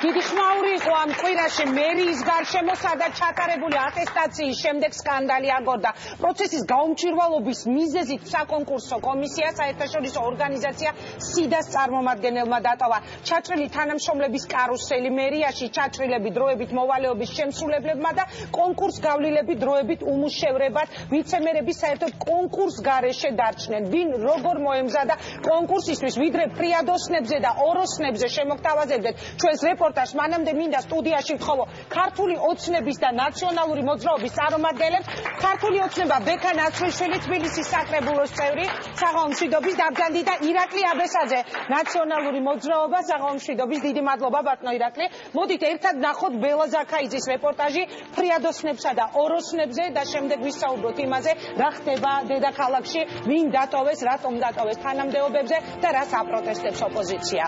დიდი ხმაური იყო ამ კვირაში მერიის გარშემო, სადაც ჩატარებული ატესტაციის შემდეგ სკანდალი აგორდა. პროცესის გაუმჭირვალობის მიზეზით საკონკურსო კომისია საერთაშორისო ორგანიზაცია სიდას წარმომადგენელმა დატოვა. ჩაჭრილი თანამშრომლების კარუსელი მერიაში, ჩაჭრილები დროებით მოვალეობის შემსრულებლებმა და კონკურს გავლილები დროებით უმუშევრებად ვიცემერები საერთოდ კონკურს გარეშე დარჩნენ. ვინ როგორ მოემზადა კონკურსისთვის, ვიდრე ფრიადოსნებზე და ოროსნებზე შემოგთავაზებდეთ ჩვენს რეპორტაჟს, მანამდე მინდა სტუდიაში ვთხოვო ქართული ოცნების და ნაციონალური მოძრაობის წარმომადგენლებს. ქართული ოცნება ბექა ნაცრიშვილი, თბილისის საკრებულოს წევრი, საღამო მშვიდობის დაბრძანდი და ირაკლი აბესაძე, ნაციონალური მოძრაობა საღამო მშვიდობის. დიდი მადლობა ბატონო ირაკლი. მოდით ერთად ნახოთ ბელა ზაქაიძის რეპორტაჟი ფრიადოსნებსა და ოროსნებზე და შემდეგ ვისაუბროთ იმაზე, რა ხდება დედაქალაქში, ვინ დატოვეს, რატომ დატოვეს თანამდებობებზე და რას აპროტესტებს ოპოზიცია.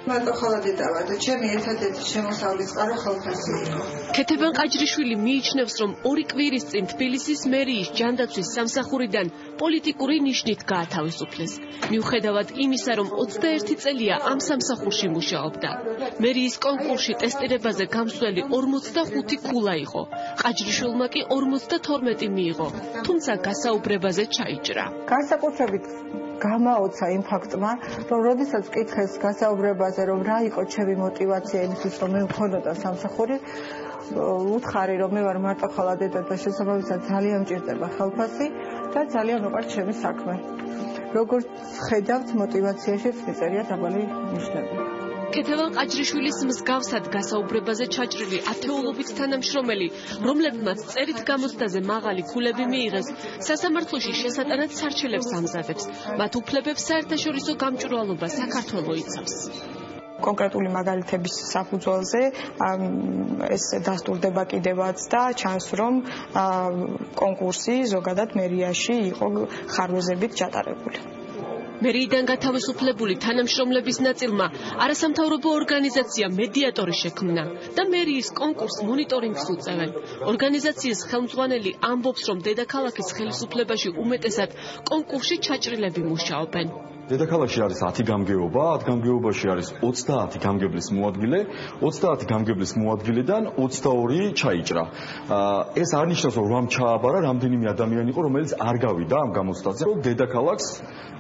მარტო ხოლმე დავა და ჩემი ერთადერთი შემოსავლის წყარო ხალხასი იყო. ქეთევან ყაჯრიშვილი მიიჩნევს, რომ 2 კვირის წინ თბილისის მერიის ჯანდაცვის სამსახურიდან პოლიტიკური ნიშნით გაათავისუფლეს. მიუხედავად იმისა, რომ 21 წელია ამ სამსახურში მუშაობდა. მერიის კონკურსში ტესტირებაზე გამსვლელი 45 ქულა იყო. ყაჯრიშვილმა კი 52 მიიღო, თუმცა გასაუბრებაზე ჩაიჭრა. განსაკუთრებით გამაოცა იმ ფაქტმა, რომ როდესაც ვკითხეს გასაუბრებაზე, რომ რა იყო ჩემი мотиваცია იმისთვის, რომ მე მქონოდა სამსახური, უთხარი, რომ მე ვარ მარტო ხალადედა და შესაბამისად ძალიან მჭირდება ხელფასი და ძალიან მოყართ ჩემი საქმე. როგორც ხედავთ, мотиваციაშიც მიწერია დაბალი ნიშნები. ქეთევან ყაჯრიშვილის მსგავსად გასაუბრებაზე ჩაჭრილი ათეულობით თანამშრომელი, რომლებმაც წერით გამოცდაზე მაღალი ქულები მიიღეს, სასამართლოში შესატანად სარჩელებს ამზადებს. მათ უფლებებს საერთაშორისო გამჭვირვალობა საქართველო იცავს. კონკრეტული მაგალითების საფუძველზე ეს დასტურდება კიდევაც და ჩანს, რომ კონკურსი ზოგადად მერიაში იყო ხარვეზებით ჩატარებული. მერიიდან გათავისუფლებული თანამშრომლების ნაწილმა არასამთავრობო ორგანიზაცია მედიატორი შექმნა და მერიის კონკურს მონიტორინგს უწევენ. ორგანიზაციის ხელმძღვანელი ამბობს, რომ დედაქალაქის ხელისუფლებაში უმეტესად კონკურსში ჩაჭრილები მუშაობენ. დედაქალაქში არის 10 გამგეობა, 10 გამგეობაში არის 30 გამგებლის მოადგილე, 30 გამგებლის მოადგილიდან 22 ჩაიჭრა. ეს არ ნიშნავს, რომ რამ ჩააბარა რამდენიმე ადამიანი იყო, რომელიც არ გავიდა ამ გამოცდაზე. დედაქალაქს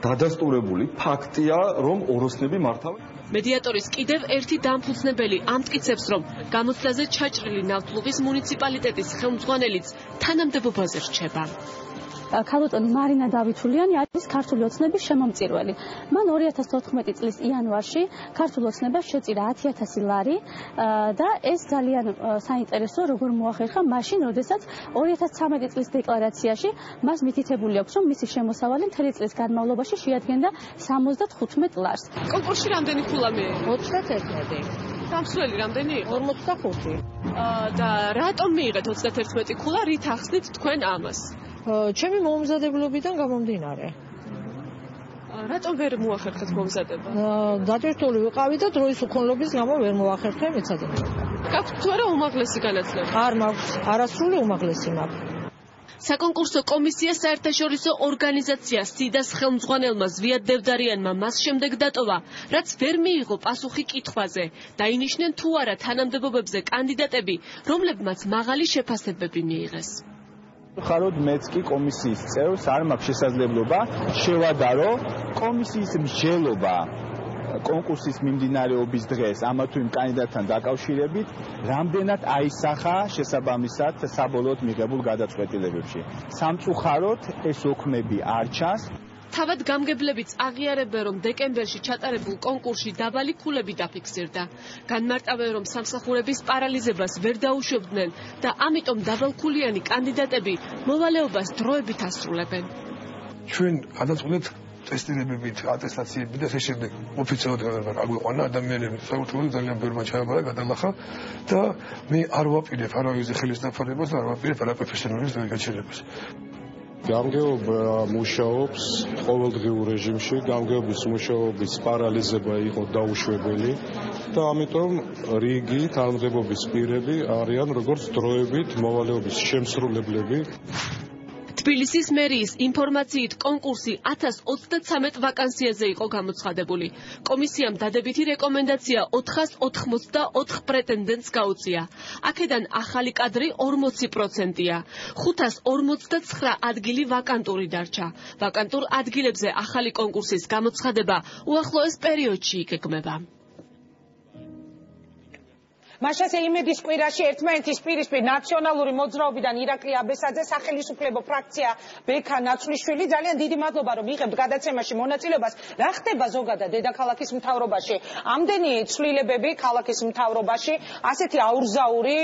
დადასტურებული ფაქტია, რომ ოროსნები მართავენ. მედიატორის კიდევ ერთი დამფუძნებელი ამტკიცებს, რომ გამოცდაზე ჩაჭრილი ნავთლუღის მუნიციპალიტეტის ხელმძღვანელიც თანამდებობაზე რჩება. ქალბატონი მარინა დავითულიანი არის ქართული ოცნების შემომწირველი. მან 2014 წლის იანვარში ქართულ ოცნებას შეწირა 10,000 ლარი და ეს ძალიან საინტერესო როგორ მოახერხა მაშინ, როდესაც 2013 წლის დეკლარაციაში მას მითითებული აქვს, რომ მისი შემოსავალი მთელი წლის განმავლობაში შეადგენდა 75 ლარს. კონკურსში რამდენი ქულა მიიღო? 31. გამსვლელი რამდენი იყო? 45. და რატომ მიიღეთ 31 ქულა, რით ახსნით თქვენ ამას? ჩემი მომზადებლობიდან გამომდინარე. რატომ ვერ მოახერხეთ მომზადება? დატვირთული ვიყავი და დროის უქონლობის გამო ვერ მოახერხე მეცადებობა. გაქვთ თუ არა უმაღლესი განათლება? არ მაქვს, არასრული უმაღლესი მაქვს. საკონკურსო კომისია საერთაშორისო ორგანიზაცია სიდას ხელმძღვანელმა ზვიად დევდარიანმა მას შემდეგ დატოვა, რაც ვერ მიიღო პასუხი კითხვაზე. დაინიშნენ თუ არა თანამდებობებზე კანდიდატები, რომლებმაც მაღალი შეფასებები მიიღეს. ხაროდ მეც კი კომისიის წევრს არ მაქვს შესაძლებლობა შევადარო კომისიის მსჯელობა კონკურსის მიმდინარეობის დღეს ამა თუ იმ კანდიდატთან დაკავშირებით რამდენად აისახა შესაბამისად საბოლოოდ მიღებულ გადაწყვეტილებებში. სამწუხაროდ ეს ოქმები არ ჩანს. თავად გამგებლებიც აღიარებენ, რომ დეკემბერში ჩატარებულ კონკურსში დაბალი ქულები დაფიქსირდა. განმარტავენ, რომ სამსახურების პარალიზებას ვერ დაუშვებდნენ და ამიტომ დაბალქულიანი კანდიდატები მოვალეობას დროებით ასრულებენ. ჩვენ გადაწყვეტეთ ტესტირებებით, ატესტაციებით და ეს შემდეგ ოფიციალურად აგვიყვანა ადამიანები, საკუთრებულად ძალიან ბევრმა ჩააბარა, გადალახა და მე არ ვაპირებ არავის ხელის დაფარებას და არ ვაპირებ არაპროფესიონალის გაჩერებას. გამგეობა მუშაობს ყოველდღიურ რეჟიმში, გამგეობის მუშაობის პარალიზება იყო დაუშვებელი და ამიტომ რიგი თანამდებობის პირები არიან როგორც დროებით მოვალეობის შემსრულებლები. თბილისის მერიის ინფორმაციით კონკურსი 1023 ვაკანსიაზე იყო გამოცხადებული. კომისიამ დადებითი რეკომენდაცია 484 პრეტენდენტს გაუწია. აქედან ახალი კადრი 40%-ია. 559 ადგილი ვაკანტური დარჩა. ვაკანტურ ადგილებზე ახალი კონკურსის გამოცხადება უახლოეს პერიოდში იგეგმება. მაშასე იმედის კვირაში ერთმანეთის პირისპირ ნაციონალური მოძრაობიდან ირაკლი აბესაძე სახელმწიფო ფრაქცია ბექა ნაცვლიშვილი ძალიან დიდი მადლობა რომ იღებთ გადაცემაში მონაწილეობას. რა ხდება ზოგადად დედაქალაქის მთავრობაში? ამდენი ცვლილებები ქალაქის მთავრობაში, ასეთი აურზაური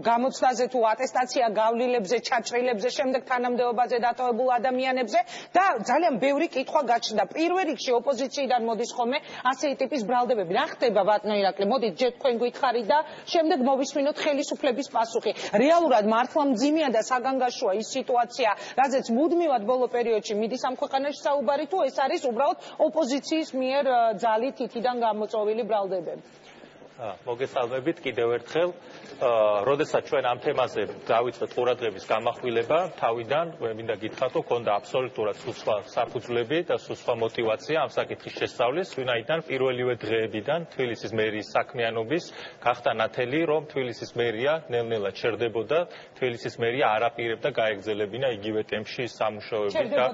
გამოცდაზე თუ ატესტაცია გავლილებზე, ჩაჭრილებზე, შემდეგ თანამდებობაზე დატოვებულ ადამიანებზე და ძალიან ბევრი კითხვა გაჩნდა. პირველ რიგში ოპოზიციიდან მოდის ხოლმე ასეთი ტიპის ბრალდებები. რა ხდება ბატონო ირაკლი? მოდით ჯერ თქვენ გითხარით და შემდეგ მოვისმინოთ ხელისუფლების პასუხი. რეალურად მართლა მძიმეა და საგანგაშოა ის სიტუაცია, რაზეც მუდმივად ბოლო პერიოდში მიდის ამ ქვეყანაში საუბარი, თუ ეს არის უბრალოდ ოპოზიციის მიერ ძალით თითიდან გამოწვეული ბრალდებები? მოგესალმებით კიდევ ერთხელ. როდესაც ჩვენ ამ თემაზე დავიწყეთ ყურადღების გამახვილება, თავიდან მინდა გითხრათ, რომ ქონდა აბსოლუტურად სუსხვა საფუძვლები და სუსხვა мотиваცია ამ საკითხის შესწავლის, ვინაიდან პირველივე დღეებიდან თბილისის მერიის საქმიანობის გახდა ნათელი, რომ თბილისის მერია ნელ-ნელა ჩერდებოდა, თბილისის მერია არ აპირებდა გაეგრძელებინა იგივე ტემპში სამუშაოები და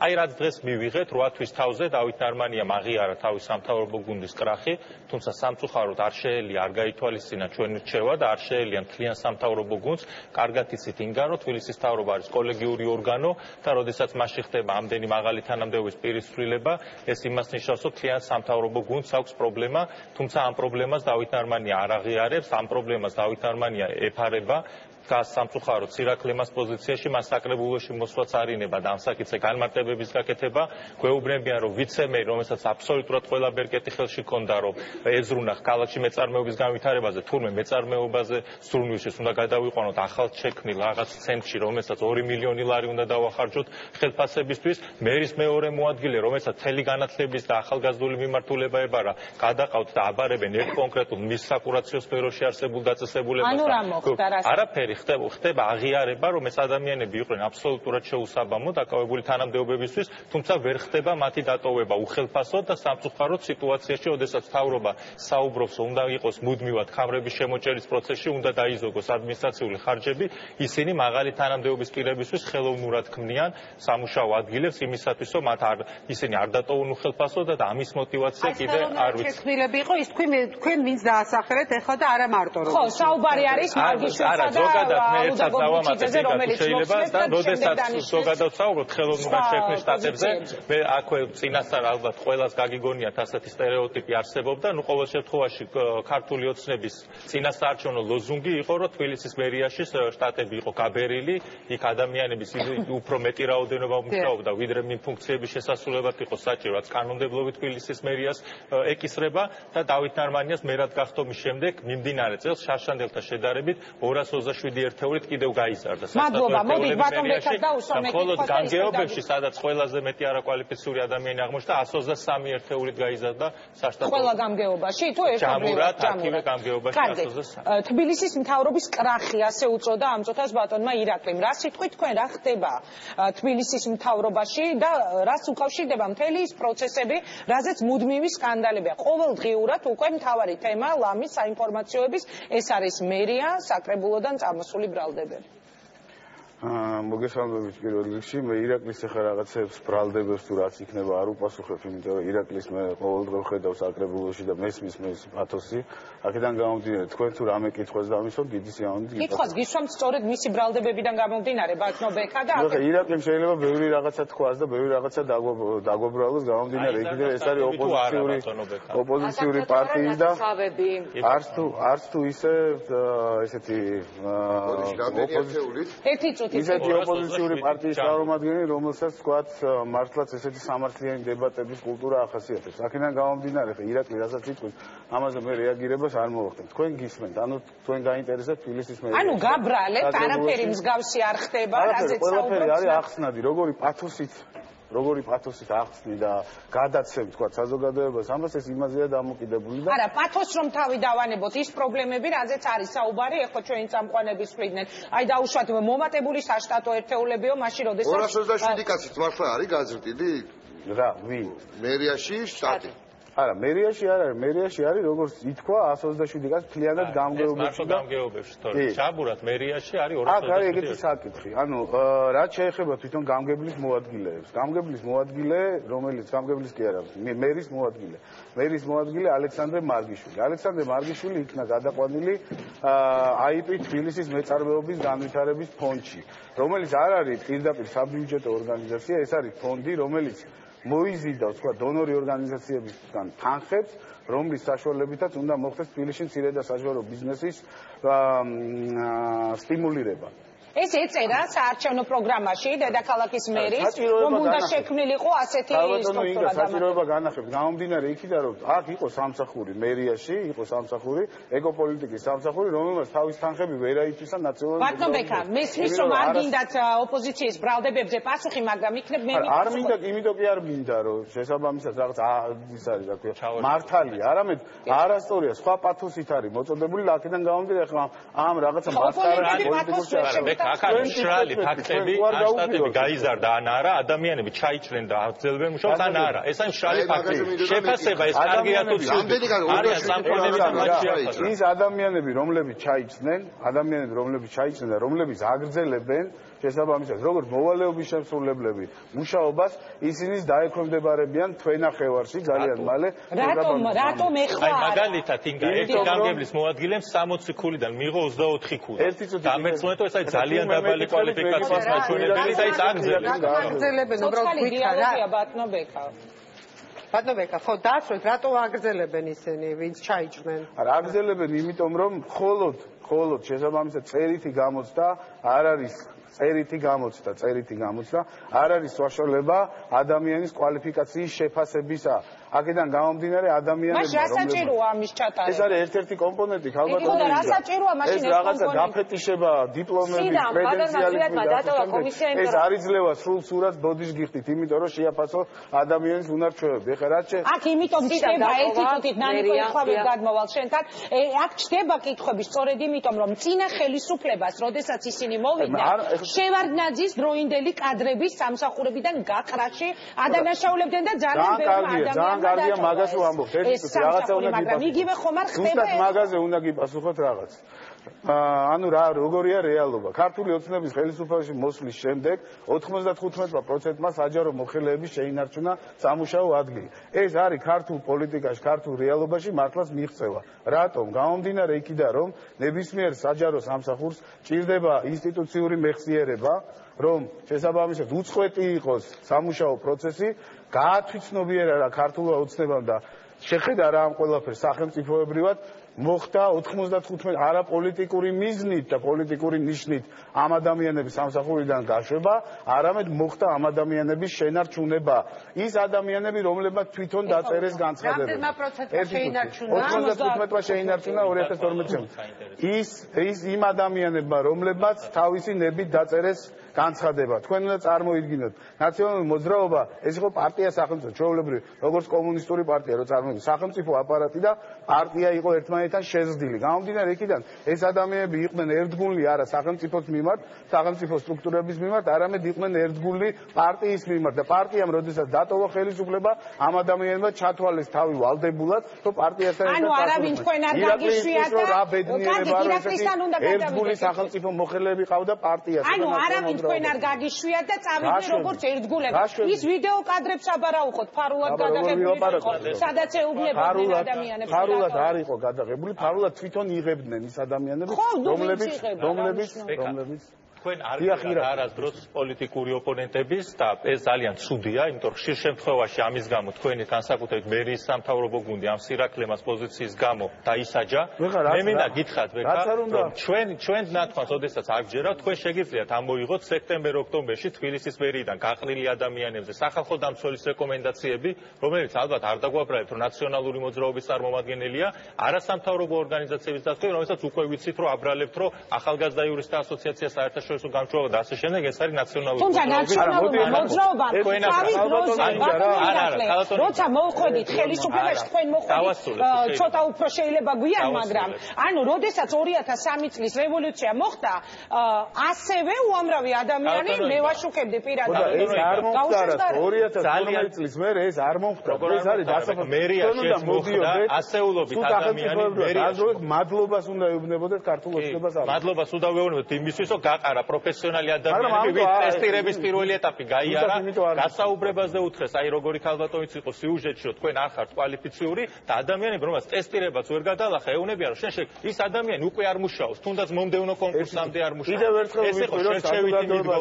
აი რაც დღეს მივიღეთ 8 თვის თავზე დავით ნარმანიამ აღიარა თავის სამთავრობო გუნდის კრახი, თუმცა სამწუხაროდ არ შეელია არ გაითვალისწინა ჩვენი რჩევა და არ შეელია მთლიან სამთავრობო გუნდს. კარგად იცით ინგან, რომ თბილისის მთავრობა არის კოლეგიური ორგანო და როდესაც მასში ხდება ამდენი მაღალი თანამდებობის პირისცვლილება, ეს იმას ნიშნავს, რომ მთლიან სამთავრობო გუნდს აქვს პრობლემა, თუმცა ამ პრობლემას დავით ნარმანია არ აღიარებს, ამ პრობლემას დავით ნარმანია ეფარება. სამწუხაროდ ირაკლემას პოზიციაში მას საკრებულოში მოსვლაც არ ინება და ამ საკითხზე განმარტებების გაკეთება გვეუბნებიან, რომ ვიცე-მერი, რომელსაც აბსოლუტურად ყველა ბერკეტი ხელში ჰქონდა, რომ ეზრუნა ქალაქში მეწარმეობის განვითარებაზე, თურმე მეწარმეობაზე სრულმისლის უნდა გადავიყვანოთ ახალ შექმნილ რაღაც ცენტრში, რომელსაც 2 მილიონი ლარი უნდა დავახარჯოთ ხელფასებისთვის, მერის მეორე მოადგილე, რომელსაც მთელი განათლების და ახალგაზრდული მიმართულება ებარა, გადაყავთ და აბარებენ ერთ კონკრეტულ მის საკურაციო სფეროში არსებულ დაწესებულებას. არაფერი ხდება აღიარება, რომ ეს ადამიანები იყვნენ აბსოლუტურად შეუსაბამო დაკავებული თანამდებობებისთვის, თუმცა ვერ ხდება მათი დატოვება უხელფასოდ და სამწუხაროდ სიტუაციაში, როდესაც მთავრობა საუბრობს, რომ უნდა იყოს მუდმივად ხამრების შემოჭერის პროცესში, უნდა დაიზოგოს ადმინისტრაციული ხარჯები, ისინი მაღალი თანამდებობის პირებისთვის ხელოვნურად ქმნიან სამუშაო ადგილებს იმისათვის, რომ ისინი არ დატოვონ უხელფასოდ და ამის мотиваცია კიდე არ ვიცი. შექმნილები იყო ის თქვენ ვინც დაასახელეთ ეხლა და არა მარტო რომ. ხო, საუბარი არის მარგიშვილსა და ზოგადად მე ერთად დავამატებ იმას შეიძლება და როდესაც ზოგადად საუბრობთ ხელოვნურად შექმნილ შტატებზე, მე აქვე წინასწარ ალბათ ყველას გაგიგონიათ ასეთი სტერეოტიპი არსებობდა, ნუ ყოველ შემთხვევაში ქართული ოცნების წინასაარჩევნო ლოზუნგი იყო, რომ თბილისის მერიაში შტატები იყო გაბერილი, იქ ადამიანების უფრო მეტი რაოდენობა მუშაობდა, ვიდრე იმ ფუნქციების შესასრულებლად იყო საჭირო, რაც კანონმდებლობით თბილისის მერიას ეკისრება და დავით ნარმანიას მერად გახდომის შემდეგ მიმდინარე წელს შარშანდელთა შედარებით 227 ერთეულით კიდევ გაიზარდა. მადლობა, მოდით ბატონ ბექას დაუსვამეთ. მხოლოდ გამგეობებში, სადაც ყველაზე მეტი არაკვალიფიციური ადამიანი აღმოჩნდა, 123 ერთეულით გაიზარდა საშტატო. ყველა გამგეობაში თუ ერთობლივად აქტივე გამგეობაში 123. თბილისის მთავრობის კრახი ასე უწოდა ამ წუთას ბატონმა ირაკლიმ. რა სიტყვით თქვენ რა ხდება თბილისის მთავრობაში და რას უკავშირდება მთელი ის პროცესები, რაზეც მუდმივი სკანდალებია. ყოველდღიურად უკვე მთავარი თემა ლამის საინფორმაციოების ეს არის მერია, საკრებულოდან წამოსული ბრალდებები. მოგესალმებით პირველ რიგში, მე ირაკლის ახლა რაღაცებს ბრალდებებს თუ რაც იქნება არ უპასუხებ, იმიტომ რომ ირაკლის მე ყოველდღე ვხედავ საკრებულოში და მესმის მე პათოსი. აქედან გამომდინარე, თქვენ თუ რამე კითხვას დამისვათ, დიდი სიამოვნებით გიყვართ. კითხვას გისვამთ სწორედ მისი ბრალდებებიდან გამომდინარე, ბატონო ბექა და ახლა ირაკლიმ შეიძლება ბევრი რაღაცა თქვას და ბევრი რაღაცა დაგვაბრალოს გამომდინარე, იქიდან ეს არის ოპოზიციური პარტიის და არც თუ ისე ესეთი ისეთი ოპოზიციური პარტიის წარმომადგენელი, რომელსაც თქვათ მართლაც ესეთი სამართლიანი დებატების კულტურა ახასიათებს. აქედან გამომდინარე, ირაკლი რასაც იტყვის, ამაზე მე რეაგირებას არ მოვახდენთ. თქვენ გისმენთ, ანუ თქვენ გაინტერესებთ თბილისის მერია. ანუ გაბრალეთ, არაფერი მსგავსი არ ხდება, რაზეც საუბრობთ. ყველაფერი არის ახსნადი, როგორი პათოსით როგორი პათოსით ახსნი და გადაცემ თქვა საზოგადოებას ამას ეს იმაზეა დამოკიდებული და არა პათოს რომ თავი დავანებოთ ის პრობლემები რაზეც არის საუბარი ეხლა ჩვენი წამყვანების მხრიდან აი დაუშვათ მომატებული საშტატო ერთეულებიო მაშინ როდესაც 227 კაცით მართლა არის გაზრდილი რა ვინ მერიაში შტატი არა მერიაში არ არის მერიაში არის როგორც ითქვა 127 კაცი მთლიანად გამგეობებში და გამგეობებში თორე ჩაბურად მერიაში არის 227 აქ არის ეგეთი საკითხი ანუ რაც შეეხება თვითონ გამგებლის მოადგილეებს გამგებლის მოადგილე რომელიც გამგებლის კი არა მერის მოადგილე ალექსანდრე მარგიშვილი იქნა გადაყვანილი IP თბილისის მეწარმეობის განვითარების ფონდში რომელიც არ არის პირდაპირ საბიუჯეტო ორგანიზაცია ეს არის ფონდი რომელიც მოიზიდავს თქვა დონორი ორგანიზაციებისგან თანხებს რომლის საშუალებითაც უნდა მოხდეს თბილისში მცირე და საჯარო ბიზნესის სტიმულირება ეს ეწერა საარჩევნო პროგრამაში დედაქალაქის მერის რომ უნდა შექმნილიყო ასეთი სტრუქტურა საჭიროება განახებს გამომდინარე იქიდან რომ აქ იყო სამსახური მერიაში იყო სამსახური ეკოპოლიტიკის სამსახური რომელმაც თავის თანხები ვერ აიწვისა ნაციონალური ბატონ ბექა მესმის რომ არ გინდათ ოპოზიციის ბრალდებებზე პასუხი მაგრამ იქნებ მე არ მინდა იმიტომ კი არ მინდა რომ შესაბამისად რაღაც ის არის რა ქვია მართალი არამედ არასტორია სხვა პათოსით არის მოწოდებული და აქედან გამომდინარე ხა ამ რაღაცა მასკარადი აქ მშრალი ფაქტები ასტატები გაიზარდა ან არა ადამიანები ჩაიჭრნენ და აღძელვენ მუშაობს ან არა ეს არის მშრალი ფაქტები შეფასება ეს კარგია თუ ცუდი არის სამწუხაროდ ის ადამიანები რომლებიც ჩაიჭრნენ და რომლებიც აგრძელებენ შესაბამისად როგორც მოვალეობის შემსრულებლები მუშაობას ისინი დაექვემდებარებიან თვენახევარში ძალიან მალე რატომ ეხლა აი მაგალითად ინგა ერთი გამგებლის მოადგილემ 60 ქულიდან მიიღო 24 ქულა დამეწმუნეთ ეს არის ძალიან დაბალი კვალიფიკაციის მაჩვენებელი და ის აგრძელებენ უბრალოდ გვითარა ბატონო ბექა ხო დაცვეთ რატო აგრძელებენ ისინი ვინც ჩაიჭრნენ არა აგრძელებენ იმიტომ რომ მხოლოდ შესაბამისად წერითი გამოცდა არ არის წერითი გამოცდა არ არის საშუალება ადამიანის კვალიფიკაციის შეფასებისა აქედან გამომდინარე ადამიანებმა მაშინ რა საჭიროა ამის ჩატარება ეს არის ერთ-ერთი კომპონენტი ხალბატონო რა საჭიროა მაშინ ეს რაღაცა გაფეტიშება დიპლომების კრედენციალები ეს არ იძლევა სრულ სურათს ბოდიშ გიხდით იმიტომ რომ შეაფასო ადამიანის უნარჩვევები ეხლა რა შე აქ იმიტომ ჩდება ეთიკოტით ნანიკო ეხლა გადმოვალ შენთან აქ ჩდება კითხვები სწორედ იმიტომ რომ წინა ხელისუფლებას როდესაც ისინი მოვიდნენ შევარდნაძის დროინდელი კადრების სამსახურებიდან გაყრაში ადანაშაულებდნენ და ძალიან ბევრი ადამიანი კარგია მაგას ვამბობ ერთი რაღაცა უნდა მაგრამ იგივე ხომ არ ხდება ზუსტად მაგაზე უნდა გიპასუხოთ რაღაც ანუ რა როგორია რეალობა ქართული ოცნების ხელისუფლებაში მოსვლის შემდეგ 95%-მა საჯარო მოხელეების შეინარჩუნა სამუშაო ადგილი ეს არის ქართულ პოლიტიკაში ქართულ რეალობაში მართლაც მიღწევა რატომ გამომდინარე იქიდან რომ ნებისმიერ საჯარო სამსახურს ჭირდება ინსტიტუციური მეხსიერება რომ შესაბამისად უწყვეტი იყოს სამუშაო პროცესი გაათვითცნობიერა რა ქართულმა ოცნებამ და შეხედა რა ამ ყველაფერს სახელმწიფოებრივად მოხდა 95 არაპოლიტიკური მიზნით და პოლიტიკური ნიშნით ამ ადამიანების სამსახურიდან გაშვება, არამედ მოხდა ამ ადამიანების შენარჩუნება. ის ადამიანები, რომლებმაც თვითონ დაწერეს განცხადებები. 95-მა შეინარჩუნა 2012 წელს. ის იმ ადამიანებმა, რომლებმაც თავისი ნებით დაწერეს განცხადება. თქვენ უნდა წარმოიდგინოთ, ნაციონალური მოძრაობა ეს იყო პარტია სახელმწიფო, ჩვეულებრივი, როგორც კომუნისტური პარტია, რო წარმოიდგინეთ, სახელმწიფო აპარატი და პარტია იყო ერთმანეთთან შეზრდილი. გამომდინარე იქიდან, ეს ადამიანები იყვნენ ერთგული არა სახელმწიფოს მიმართ, სახელმწიფო სტრუქტურების მიმართ, არამედ იყვნენ ერთგული პარტიის მიმართ და პარტიამ როდესაც დატოვა ხელისუფლება, ამ ადამიანებმა ჩათვალეს თავი ვალდებულად, რომ პარტიასთან ერთად ანუ არავინ თქვენ არ გაგიშვიათ და რა ბედნიერება რო ერთგული სახელმწიფო მოხელეები ყავდა პარტიას. ანუ არავინ თქვენ არ გაგიშვიათ და წავიდნენ როგორც ერთგულება. ის ვიდეო კადრებს აბარაუხოთ, ფარულად გადაღებული იყო, სადაც ეუბნებოდნენ ადამიანებს. ფარულად არ იყო გადაღებული, ფარულად თვითონ იღებდნენ ის ადამიანები, რომლებიც თქვენ არ გიყავთ არასდროს პოლიტიკური ოპონენტების და ეს ძალიან ცუდია, იმიტომ რომ ხშირ შემთხვევაში ამის გამო თქვენი განსაკუთრებით მერის სამთავრობო გუნდი ამ სირაქლემას პოზიციის გამო დაისაჯა. მე მინდა გითხრათ ვექა, რომ ჩვენ ნათქვამს, ოდესაც აღჯერავთ, თქვენ შეგიძლიათ ამოიღოთ სექტემბერ-ოქტომბერში თბილისის მერიიდან გაყრილი ადამიანებზე სახალხო დამცველის რეკომენდაციები, რომელიც ალბათ არ დაგვაბრალეთ, რომ ნაციონალური მოძრაობის წარმომადგენელია, არასამთავრობო ორგანიზაციების დასწრები, რომელსაც უკვე ვიცით, რომ აბრალებთ, რომ ახალგაზრდა იურისტთა ასოციაცია საერთაშორისო საერთაშორისო გამჭვირვალობა და ასე შემდეგ ეს არის ნაციონალური თუმცა ნაციონალური მოძრაობა თავის დროზე როცა მოხვედით ხელისუფლებაში თქვენ მოხვედით ცოტა უფრო შეიძლება გვიან მაგრამ ანუ როდესაც 2003 წლის რევოლუცია მოხდა ასევე უამრავი ადამიანი მე ვაშუქებდი პირადად ეს არ მომხდა 2012 წლის მერე ეს არ მომხდა ეს არის დასაფლავი მერია შეცმოხდა ასეულობით ადამიანი მერია მადლობას უნდა ეუბნებოდეთ ქართულ ოცნებას ამ მადლობას უნდა ვეუბნებოდეთ იმისთვის რომ გაყარა პროფესიონალი ადამიანები ვით ტესტირების პირველი ეტაპი გაიარა გასაუბრებაზე უთხრეს აი როგორი ქალბატონიც იყო სიუჟეტში რომ თქვენ არ ხართ კვალიფიციური და ადამიანები რომელსაც ტესტირებაც ვერ გადალახა ეუბნებიან რომ შენ ის ადამიანი უკვე არ მუშაობს თუნდაც მომდევნო კონკურსამდე არ მუშაობს კიდევ ერთხელ ვიტყვი რომ საზოგადოება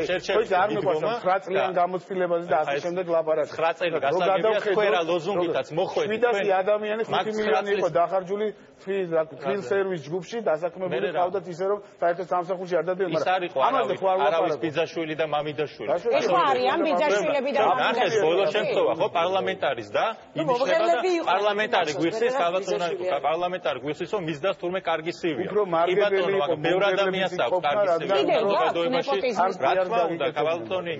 შერჩევით არ მეყვარს 9 წლიან გამოცდილებაზე და ასე შემდეგ ლაპარაკი 9 წელი გასაგებია თქვენ ლოზუნგითაც მოხვედით თქვენ ადამიანი 5 მილიონი იყო დახარჯული თვილ სერვის ჯგუფში დასაქმებული ყავდათ ისე რომ საერთოდ სამსახურში არ დადიან მაგრამ ამაზე ხო არ არის ბიძაშვილი და მამიდაშვილი ეხლა არიან ბიძაშვილები და მამიდაშვილი ბოლო შემთხვევა ხო პარლამენტარის და იმიშება და პარლამენტარი გვიხსის ქალბატონი პარლამენტარი გვიხსის რომ მისდას თურმე კარგი სივია უფრო მარგებელი იყო ბევრ ადამიანს აქვს კარგი სივია საზოგადოებაში რა თქმა უნდა ქალბატონი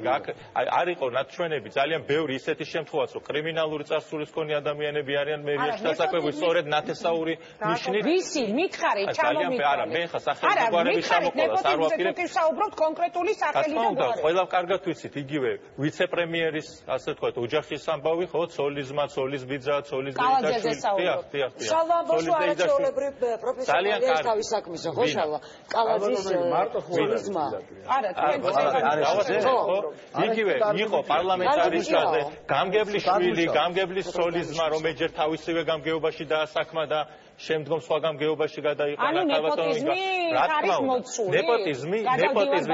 არ იყო ნაჩვენები ძალიან ბევრი ისეთი შემთხვევაც რომ კრიმინალური წარსულის მქონე ადამიანები არიან მერიაში დასაქმებული სწორედ ნათესაური ნიშნით ვისი მითხარით ჩამომიყვანეთ არა მე ხა სახელი გვარები ჩამოყოლას არ ვაპირებ ნეპოტიზმზე საუბრობთ კონკრეტული სახელი და გვარი ყველა კარგად ვიცით იგივე ვიცე-პრემიერის ასე თქვა ოჯახის ამბავი ხო ცოლიზმა ცოლის ბიძა ცოლის დეიდაშვილი შალვა ბოშუარა ჩაოლებრივ პროფესიონალი ეს თავის საქმისო ხო შალვა კალაძის ცოლიზმა არა თქვენ იგივე იყო პარლამენტარისაზე გამგებლიშვილი გამგებლის ცოლიზმა რომ ეჯერ თავისივე გამგეობაში დაასაქმა და შემდგომ სხვა გამგეობაში გადაიყვანა ქალბატონი რა თქმა უნდა ნეპოტიზმი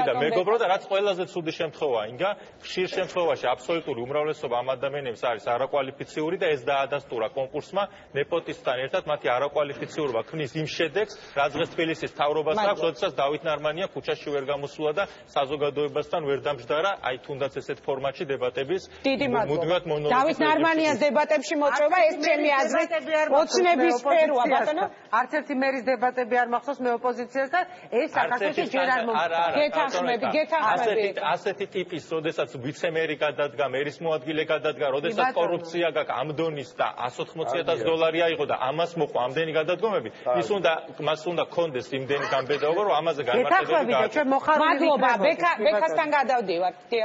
და მეგობრობა და რაც ყველაზე ცუდი შემთხვევაა ინგა ხშირ შემთხვევაში აბსოლუტური უმრავლესობა ამ ადამიანებს არის არაკვალიფიციური და ეს დაადასტურა კონკურსმა ნეპოტისტთან ერთად მათი არაკვალიფიციურობა ქმნის იმ შედეგს რაც დღეს თბილისის მთავრობას აქვს როდესაც დავით ნარმანია ქუჩაში ვერ გამოსულა და საზოგადოებასთან ვერ დამჯდარა აი თუნდაც ესეთ ფორმატში დებატების მუდმივად მონოლოგი დავით ნარმანიას დებატებში მოწვევა ეს ჩემი აზრით ოცნების სფეროა არც ერთი მერის დებატები არ მახსოვს მე ოპოზიციას და ეს საქართველოში ჯერ არ გეთანხმები ასეთი ტიპის როდესაც ვიცე-მერი გადადგა მერის მოადგილე გადადგა როდესაც კორუფცია გაქვს ამ დონის და 180,000 დოლარი აიღო და ამას მოყვა ამდენი გადადგომები მას უნდა კონდეს იმდენი გამბედაობა რომ ამაზე გამართლები მადლობა ბექასთან გადავდივართ კი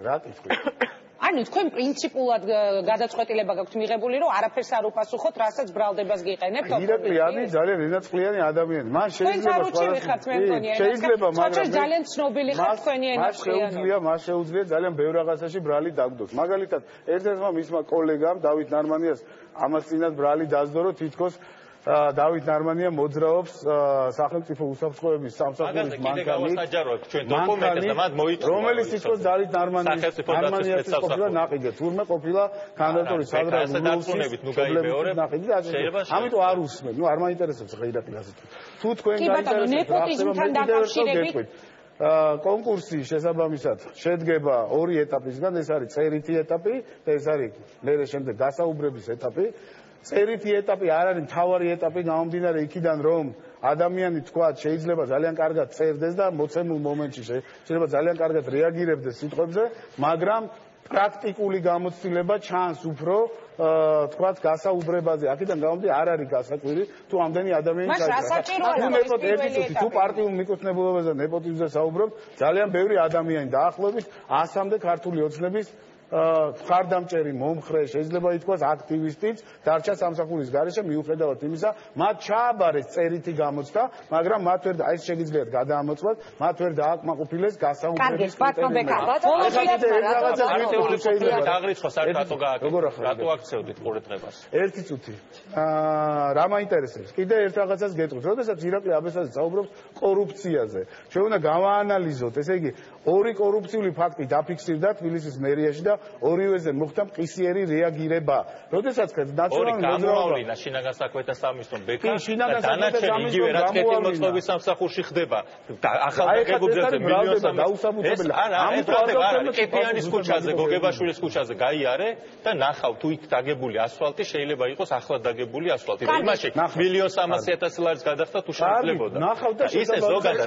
რა კითხვა ანუ თქვენ პრინციპულად გადაწყვეტილება გაქვთ მიღებული რომ არაფერს არ უპასუხოთ რასაც ბრალდებას გიყენებთ ირაკლიანი ძალიან ენაწყლიანი ადამიანი მან შეიძლება მაგრამ ძალიან ცნობილი ხარ თქვენი ენაწყლიანობა მას შეუძლია ძალიან ბევრ რაღაცაში ბრალი დაგდოს მაგალითად ერთ-ერთმა მისმა კოლეგამ დავით ნარმანიას ამას წინათ ბრალი დასდო რომ თითქოს დავით ნარმანია მოძრაობს სახელმწიფო უსაფრთხოების სამსახურის მანქანით რომელიც თითქოს დავით ნარმანიას ყოფილა ნაყიდე თურმე ყოფილა კანდიდატური სადროა ამიტომ არ უსმენ ნუ არ მაინტერესებს ღირაკი ასეთ თუ თქვენ ნეპოტიზმთან დაკავშირებით კონკურსი შესაბამისად შედგება ორი ეტაპისგან ეს არის წერითი ეტაპი და ეს არის მერე შემდეგ გასაუბრების ეტაპი წერითი ეტაპი არ არის მთავარი ეტაპი გამომდინარე იქიდან რომ ადამიანი თქვა შეიძლება ძალიან კარგად წერდეს და მოცემულ მომენტში შეიძლება ძალიან კარგად რეაგირებდეს სიტყვებზე მაგრამ პრაქტიკული გამოცდილება ჩანს უფრო თქვათ გასაუბრებაზე აქედან გამომდინარე არ არის გასაკვირი თუ ამდენი ადამიანი ჩაიწერა თუ პარტიულ მიკუთვნებულებაზე ნეპოტიზმზე საუბრობთ ძალიან ბევრი ადამიანი დაახლოებით 100-მდე ქართული ოცნების ხარდამჭერი მომხრე შეიძლება ითქვას აქტივისტიც დარჩა სამსახურის გარეშე მიუხედავად იმისა მათ ჩააბარეს წერითი გამოცდა მაგრამ მათ ვერ ეს შეგიძლიათ გადაამოწმოთ მათ ვერ დააკმაყოფილეს გასაუბრების რატო აქცევდით ყურადღებას ერთი წუთი რა მაინტერესებს კიდე ერთ რაღაცას გეტყვით როდესაც ირაკლი აბესაძე საუბრობს კორუფციაზე ჩვენ უნდა გავაანალიზოთ ესე იგი ორი კორუფციული ფაქტი დაფიქსირდა თბილისის მერიაში და ორივეზე მოხდა მყისიერი რეაგირება. როდესაც ნაციონალური მოძრაობა შინაგან საქმეთა სამინისტრომ ბექა და დანარჩენი იგივე რაც კეთილმოწყობის სამსახურში ხდება ახალ გაგებულებზე მილიონს დაუსაბუთებელი კეპიანის ქუჩაზე გოგებაშვილის ქუჩაზე გაიარე და ნახავ თუ იქ დაგებული ასფალტი შეიძლება იყოს ახლად დაგებული ასფალტი და იმაში 1.300.000 ლარის გადახდა თუ შეიძლებოდა ნახავ და ისე ზოგადად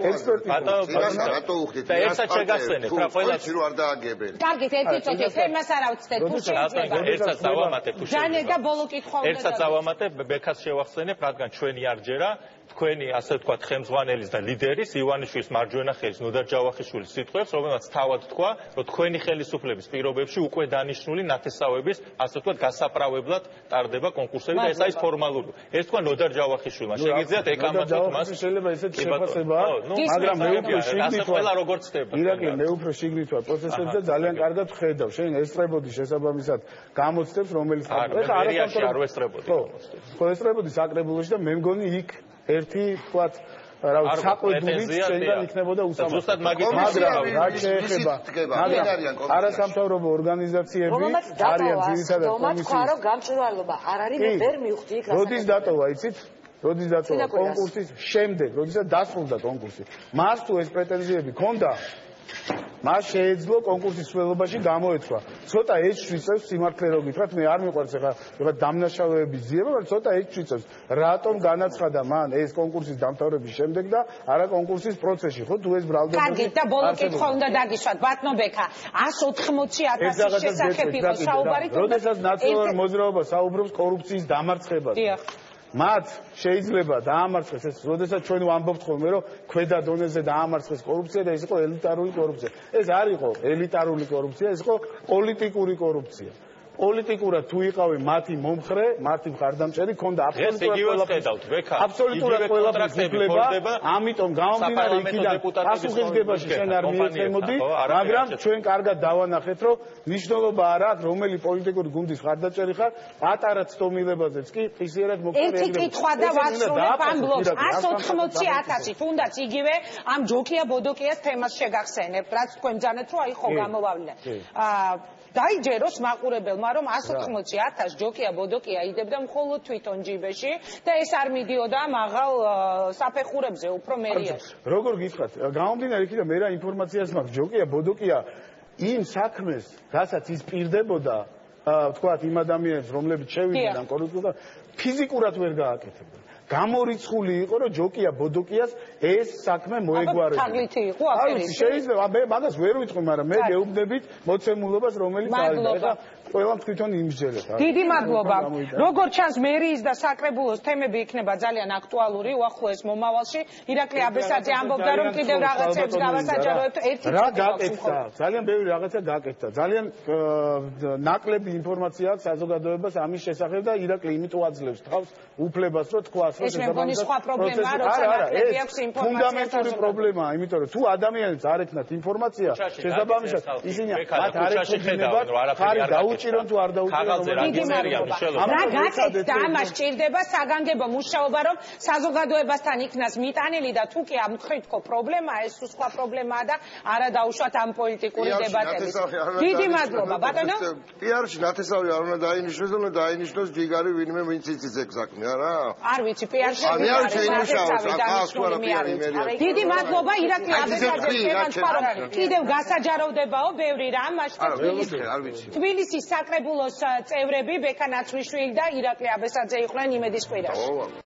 100% რატო უხდით და ერთად შეგახსენეთ რა ყველას რო არ დააგებენ კარგით ერთი წუთი თემას არ ავწდეთ თუ შეიძლება ერთად დავამატებ თუ ჯანე და ბოლო კითხვა უნდა ერთად დავამატებ ბექას შევახსენებ რადგან ჩვენი არ ჯერა თქვენი ასე ვთქვათ ხელმძღვანელის და ლიდერის ივანიშვილის მარჯვენა ხელის ნოდარ ჯავახიშვილის სიტყვებს რომელმაც თავად თქვა რომ თქვენი ხელისუფლების პირობებში უკვე დანიშნული ნათესავების ასე ვთქვათ გასაправებლად ტარდება კონკურსები და ეს არის ფორმალური ეს თქვა ნოდარ ჯავახიშვილმა შეგიძლიათ ეკამათოთ მას შეიძლება ესეც შეფასება მაგრამ მე უფრო შიგნით ყველა როგორც ხდება ირაკლი მე უფრო შიგნით ვარ პროცესებზე და ძალიან კარგად ხედავ შენ ესწრებოდი შესაბამისად გამოცდებს რომელიც არ ვესწრებოდი ხო ესწრებოდი საკრებულოში და მე მგონი იქ ერთი თქვათ რა ვიცი საყვედურით შეიძლება იქნებოდა უსამართლო. ზუსტად მაგით მაგრამ რაც შეეხება არასამთავრობო ორგანიზაციები არიან ძირითადად კომისიის. თქვა რომ გამჭვირვალობა არ არის მე ვერ მივხვდი იქ. როდის დატოვა იცით? როდის დატოვა კონკურსის შემდეგ, როდესაც დასრულდა კონკურსი. მას თუ ეს პრეტენზიები ქონდა მას შეეძლო კონკურსის სრულობაში გამოეცვა. ცოტა ეს შეიცავს სიმართლე რო გითხრათ, მე არ მიყვარს ეხლა დამნაშავეების ძიება, მაგრამ ცოტა ეს შეიცავს. რატომ განაცხადა მან ეს კონკურსის დამთავრების შემდეგ და არა კონკურსის პროცესში, ხო თუ ეს ბრალდება. კარგი და ბოლო კითხვა უნდა დაგიშვათ, ბატონო ბექა, 180.000 შესახებ იყო საუბარი. როდესაც ნაციონალური მოძრაობა საუბრობს კორუფციის დამარცხებაზე. მათ შეიძლება დაამარცხეს ეს, როდესაც ჩვენ ვამბობთ ხოლმე, რომ ქვედა დონეზე დაამარცხეს კორუფცია და ეს იყო ელიტარული კორუფცია. ეს არ იყო ელიტარული კორუფცია, ეს იყო პოლიტიკური კორუფცია. პოლიტიკურად თუ იყავი მათი მომხრე, მათი მხარდამჭერი, ქონდა აბსოლუტურად ყველაფრის უფლება, ამიტომ გამომდინარე იქიდან პასუხისგებაში შენ არ მიეცემოდი, მაგრამ ჩვენ კარგად დავანახეთ, რომ მნიშვნელობა არ აქვს, რომელი პოლიტიკური გუნდის მხარდამჭერი ხარ, პატარა ცდომილებაზეც კი ხისიერად მოხდა. ერთი კითხვა და ვასრულებ ამ ბლოკს 180.000 თუნდაც იგივე ამ ჯოკია ბოდოკიას თემას შეგახსენებთ, რაც თქვენ ბძანეთ, რომ აი ხო გამოვავლინე. დაიჯეროს მაყურებელმა რომ 180.000 ჯოკია ბოდოკია იდებდა მხოლოდ თვითონ ჯიბეში და ეს არ მიდიოდა მაღალ საფეხურებზე უფრო მერიაში. როგორ გითხრათ, გამომდინარე იქიდან მე რა ინფორმაციას მაქვს, ჯოკია ბოდოკია იმ საქმეს, რასაც ის პირდებოდა, ვთქვათ, იმ ადამიანებს, რომლებიც შევიდნენ კორუფციასთან, ფიზიკურად ვერ გააკეთებდა. გამორიცხული იყო, რომ ჯოკია ბოდოკიას ეს საქმე მოეგვარებოდა. თაღლითი იყო აფერისი. შეიძლება, მე მაგას ვერ ვიტყვი, მაგრამ მე გეუბნებით მოცემულობას, რომელიც არის და ყველამ თვითონ იმსჯელებს. დიდი მადლობა. როგორც ჩანს, მერიის და საკრებულოს თემები იქნება ძალიან აქტუალური უახლოეს მომავალში. ირაკლი აბესაძე ამბობდა, რომ კიდევ რაღაცებს გავასაჯაროებთ. ერთი რა გაკეთდა? ძალიან ბევრი რაღაცა გაკეთდა. ძალიან ნაკლები ინფორმაცია აქვს საზოგადოებას ამის შესახებ და ირაკლი იმიტომ აძლევს თავს უფლებას, რომ თქვას, ეს მე მგონი სხვა პრობლემაა, როცა ნაკლები აქვს ინფორმაცია. ფუნდამენტური პრობლემაა, იმიტომ რომ თუ ადამიანებს არ ექნათ ინფორმაცია, შესაბამისად ისინი მათ არ ექნებათ, ხარი დაუჭირონ თუ არ დაუჭირონ. რა გაკეთდა ამას სჭირდება საგანგებო მუშაობა, რომ საზოგადოებასთან იქნას მიტანილი და თუ კი ამ ხრით ხო პრობლემაა, ეს სხვა პრობლემაა და არა დაუშვათ ამ პოლიტიკური დებატების. დიდი მადლობა, ბატონო. პიარში ნათესავი არ უნდა დაინიშნოს, უნდა დაინიშნოს ჯიგარი ვინმე ვინც იცის ეგ საქმე, არა? არ ვიცი, პიარში დიდი მადლობა ირაკლი აბესაძეს შემოწყვა, რომ კიდევ გასაჯაროვდებაო ბევრი რამ, მაშინ თბილისის საკრებულოს წევრები ბექა ნაცრიშვილი და ირაკლი აბესაძე იყვნენ იმედის კვირაში.